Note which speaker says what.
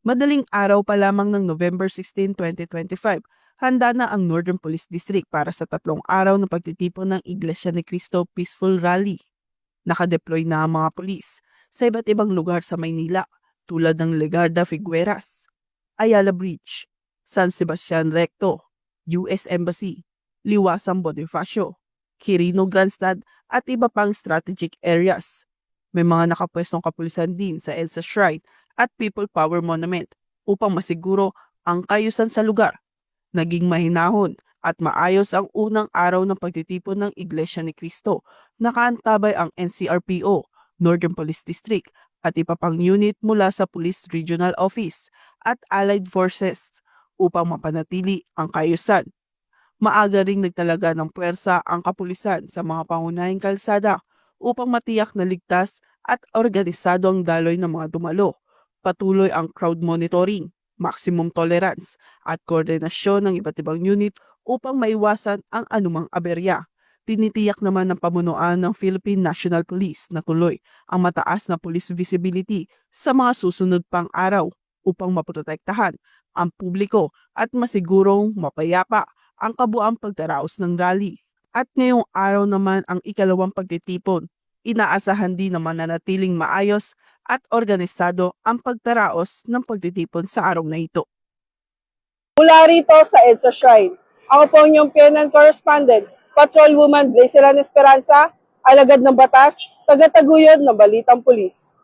Speaker 1: Madaling araw pa lamang ng November 16, 2025, handa na ang Northern Police District para sa 3 araw na pagtitipon ng Iglesia ni Cristo Peaceful Rally. Nakadeploy na ang mga pulis sa iba't ibang lugar sa Maynila tulad ng Legarda Figueras, Ayala Bridge, San Sebastian Recto, US Embassy, Liwasang Bonifacio, Quirino Grandstand at iba pang strategic areas. May mga nakapwestong kapulisan din sa EDSA Shrine at People Power Monument upang masiguro ang kaayusan sa lugar. Naging mahinahon at maayos ang unang araw ng pagtitipon ng Iglesia ni Cristo. Nakaantabay ang NCRPO, Northern Police District at iba pang unit mula sa Police Regional Office at Allied Forces upang mapanatili ang kaayusan. Maaga ring nagtalaga ng puwersa ang kapulisan sa mga pangunahing kalsada upang matiyak na ligtas at organisado ang daloy ng mga dumalo. Patuloy ang crowd monitoring, maximum tolerance at koordinasyon ng iba't ibang unit upang maiwasan ang anumang aberya. Tinitiyak naman ng pamunuan ng Philippine National Police na tuloy ang mataas na police visibility sa mga susunod pang araw upang maprotektahan ang publiko at masigurong mapayapa ang kabuang pagdaraos ng rally. At ngayong araw naman ang ikalawang pagtitipon, inaasahan din na mananatiling maayos at organisado ang pagdaraos ng pagtitipon sa araw na ito.
Speaker 2: Mula rito sa EDSA Shrine, ako po inyong PNN correspondent, Patrolwoman Blazelan Esperanza, alagad ng batas, taga-taguyod ng Balitang Pulis.